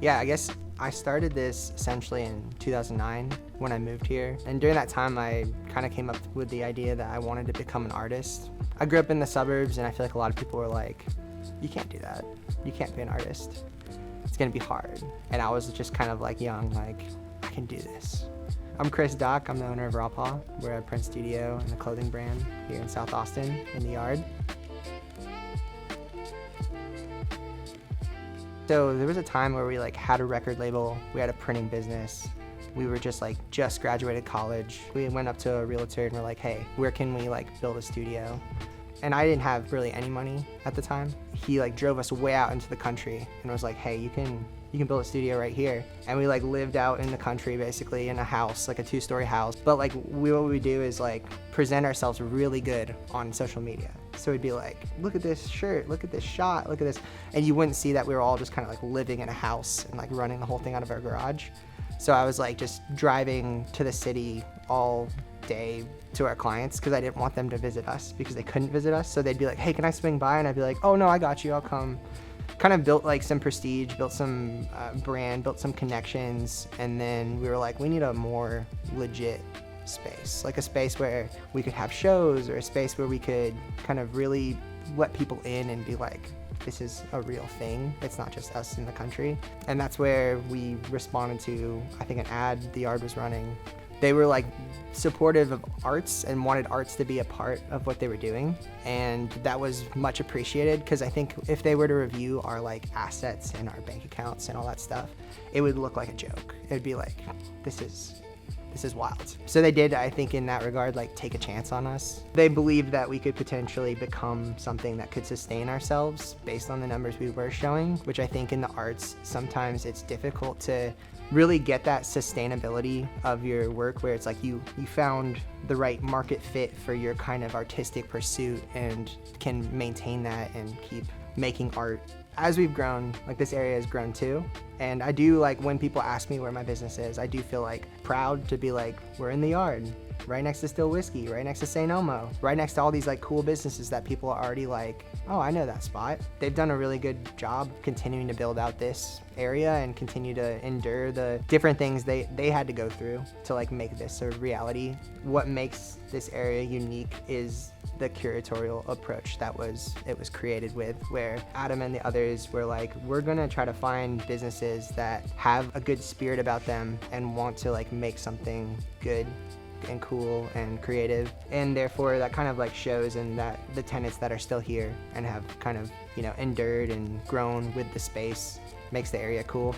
Yeah, I guess I started this essentially in 2009 when I moved here. And during that time, I kind of came up with the idea that I wanted to become an artist. I grew up in the suburbs, and I feel like a lot of people were like, you can't do that. You can't be an artist. It's gonna be hard. And I was just kind of like young, like, I can do this. I'm Chris Dock. I'm the owner of Raw Paw. We're a print studio and a clothing brand here in South Austin in the Yard. So there was a time where we had a record label, we had a printing business. We were just graduated college. We went up to a realtor and we're like, hey, where can we build a studio? And I didn't have really any money at the time. He drove us way out into the country and was like, hey, you can build a studio right here. And we lived out in the country basically in a house, a 2-story house. But what we do is present ourselves really good on social media. So we'd be like, look at this shirt, look at this shot, look at this. And you wouldn't see that we were all just kind of living in a house and running the whole thing out of our garage. So I was just driving to the city all day to our clients because I didn't want them to visit us because they couldn't visit us. So they'd be like, hey, can I swing by? And I'd be like, oh no, I got you, I'll come. Kind of built some prestige, built some brand, built some connections. And then we were like, we need a more legit space, a space where we could have shows or a space where we could kind of really let people in and be like, this is a real thing. It's not just us in the country. And that's where we responded to, I think, an ad the Yard was running. They were supportive of arts and wanted arts to be a part of what they were doing. And that was much appreciated because I think if they were to review our assets and our bank accounts and all that stuff, it would look like a joke. It would be like, this is wild. So they did, I think, in that regard, take a chance on us. They believed that we could potentially become something that could sustain ourselves based on the numbers we were showing, which I think in the arts, sometimes it's difficult to really get that sustainability of your work where it's you found the right market fit for your kind of artistic pursuit and can maintain that and keep making art. As we've grown, this area has grown too. And I do when people ask me where my business is, I do feel proud to be we're in the Yard, right next to Still Whiskey, right next to St. Elmo, right next to all these cool businesses that people are already oh, I know that spot. They've done a really good job continuing to build out this area and continue to endure the different things they had to go through to make this a reality. What makes this area unique is the curatorial approach that it was created with, where Adam and the others were we're gonna try to find businesses that have a good spirit about them and want to make something good and cool and creative, and therefore that kind of shows in that the tenants that are still here and have kind of endured and grown with the space makes the area cool.